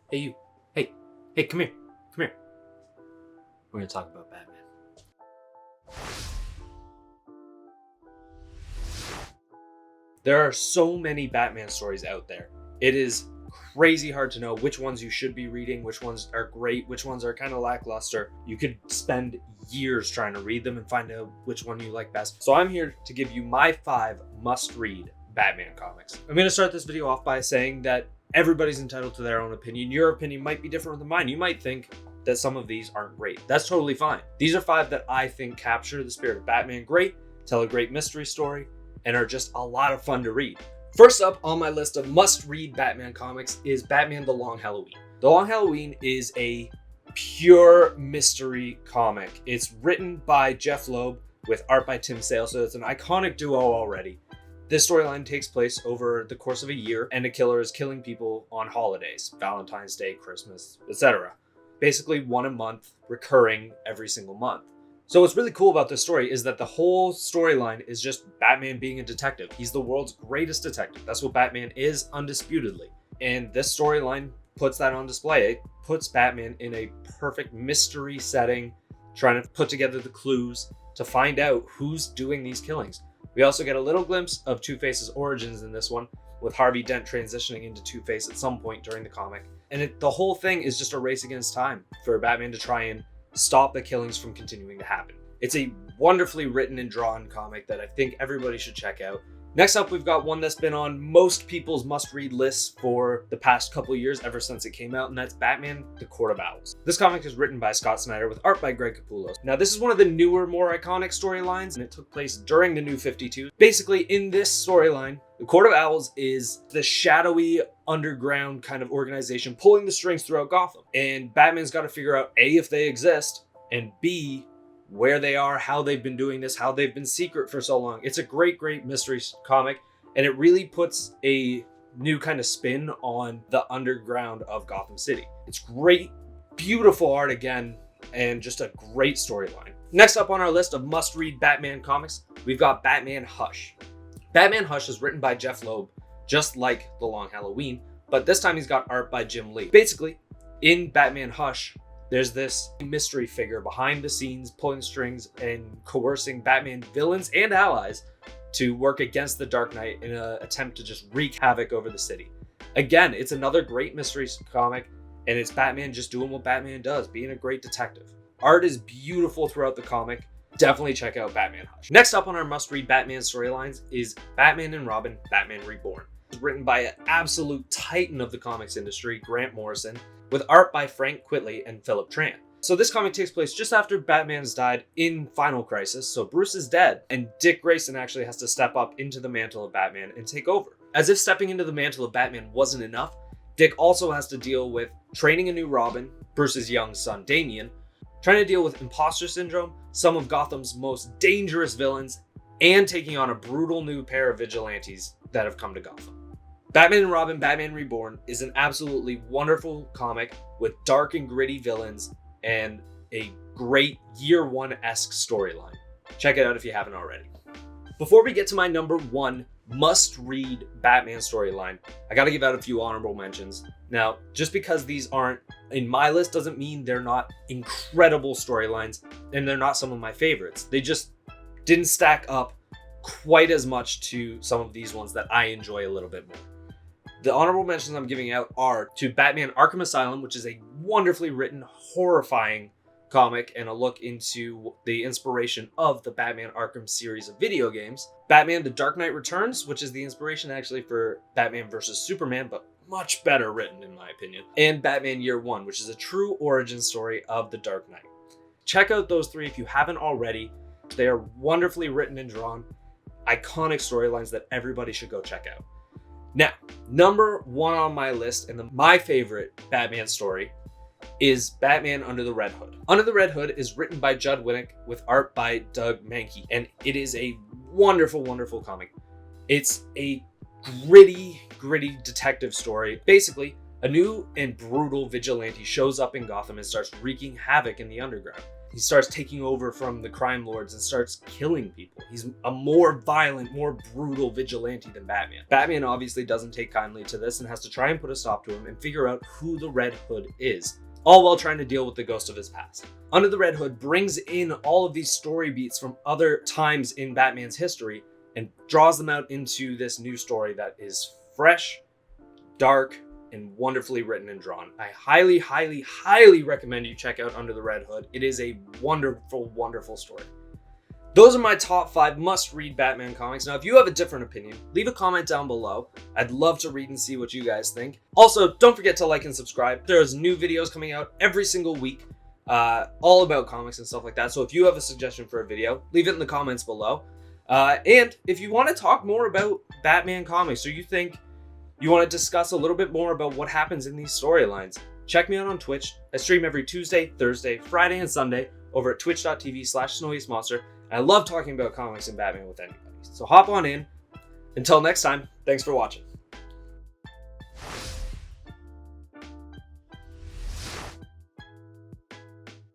Hey, you. Hey, come here. Come here. We're going to talk about Batman. There are so many Batman stories out there. It is crazy hard to know which ones you should be reading, which ones are great, which ones are kind of lackluster. You could spend years trying to read them and find out which one you like best. So I'm here to give you my 5 must-read Batman comics. I'm going to start this video off by saying that everybody's entitled to their own opinion. Your opinion might be different than mine. You might think that some of these aren't great. That's totally fine. These are 5 that I think capture the spirit of Batman great, tell a great mystery story, and are just a lot of fun to read. First up on my list of must-read Batman comics is Batman The Long Halloween. The Long Halloween is a pure mystery comic. It's written by Jeff Loeb with art by Tim Sale, so it's an iconic duo already. This storyline takes place over the course of a year, and a killer is killing people on holidays, Valentine's Day, Christmas, etc. Basically 1 a month, recurring every single month. So what's really cool about this story is that the whole storyline is just Batman being a detective. He's the world's greatest detective. That's what Batman is, undisputedly. And this storyline puts that on display. It puts Batman in a perfect mystery setting, trying to put together the clues to find out who's doing these killings. We also get a little glimpse of Two-Face's origins in this one, with Harvey Dent transitioning into Two-Face at some point during the comic. And the whole thing is just a race against time for Batman to try and stop the killings from continuing to happen. It's a wonderfully written and drawn comic that I think everybody should check out. Next up, we've got one that's been on most people's must-read lists for the past couple of years, ever since it came out, and that's Batman The Court of Owls. This comic is written by Scott Snyder with art by Greg Capullo. Now, this is one of the newer, more iconic storylines, and it took place during the New 52. Basically, in this storyline, the Court of Owls is the shadowy underground kind of organization pulling the strings throughout Gotham. And Batman's got to figure out A, if they exist, and B, where they are, how they've been doing this, how they've been secret for so long. It's a great mystery comic, and it really puts a new kind of spin on the underground of Gotham City. It's great, beautiful art again, and just a great storyline. Next up on our list of must-read Batman comics, we've got Batman Hush. Batman Hush is written by Jeff Loeb, just like The Long Halloween, but this time he's got art by Jim Lee. Basically, in Batman Hush, there's this mystery figure behind the scenes pulling strings and coercing Batman villains and allies to work against the Dark Knight in an attempt to just wreak havoc over the city. Again, it's another great mystery comic, and it's Batman just doing what Batman does, being a great detective. Art is beautiful throughout the comic. Definitely check out Batman Hush. Next up on our must-read Batman storylines is Batman and Robin, Batman Reborn. It's written by an absolute titan of the comics industry, Grant Morrison, with art by Frank Quitely and Philip Tran. So this comic takes place just after Batman has died in Final Crisis, so Bruce is dead, and Dick Grayson actually has to step up into the mantle of Batman and take over. As if stepping into the mantle of Batman wasn't enough, Dick also has to deal with training a new Robin, Bruce's young son Damian, trying to deal with imposter syndrome, some of Gotham's most dangerous villains, and taking on a brutal new pair of vigilantes that have come to Gotham. Batman and Robin, Batman Reborn is an absolutely wonderful comic with dark and gritty villains and a great Year One-esque storyline. Check it out if you haven't already. Before we get to my number 1 must-read Batman storyline, I gotta give out a few honorable mentions. Now, just because these aren't in my list doesn't mean they're not incredible storylines, and they're not some of my favorites. They just didn't stack up quite as much to some of these ones that I enjoy a little bit more. The honorable mentions I'm giving out are to Batman Arkham Asylum, which is a wonderfully written, horrifying comic and a look into the inspiration of the Batman Arkham series of video games. Batman The Dark Knight Returns, which is the inspiration actually for Batman vs. Superman, but much better written in my opinion. And Batman Year One, which is a true origin story of the Dark Knight. Check out those 3 if you haven't already. They are wonderfully written and drawn, iconic storylines that everybody should go check out. Now, number 1 on my list, and my favorite Batman story, is Batman Under the Red Hood. Under the Red Hood is written by Judd Winnick with art by Doug Mahnke, and it is a wonderful, wonderful comic. It's a gritty detective story. Basically, a new and brutal vigilante shows up in Gotham and starts wreaking havoc in the underground. He starts taking over from the crime lords and starts killing people. He's a more violent, more brutal vigilante than Batman. Batman obviously doesn't take kindly to this and has to try and put a stop to him and figure out who the Red Hood is, all while trying to deal with the ghost of his past. Under the Red Hood brings in all of these story beats from other times in Batman's history and draws them out into this new story that is fresh, dark, and wonderfully written and drawn. I highly, highly, highly recommend you check out Under the Red Hood. It is a wonderful, wonderful story. Those are my top 5 must-read Batman comics. Now, if you have a different opinion, leave a comment down below. I'd love to read and see what you guys think. Also, don't forget to like and subscribe. There's new videos coming out every single week, all about comics and stuff like that. So if you have a suggestion for a video, leave it in the comments below. And if you want to talk more about Batman comics, or you think you want to discuss a little bit more about what happens in these storylines, check me out on Twitch. I stream every Tuesday, Thursday, Friday, and Sunday over at twitch.tv/SnowiestMonster. I love talking about comics and Batman with anybody. So hop on in. Until next time, thanks for watching.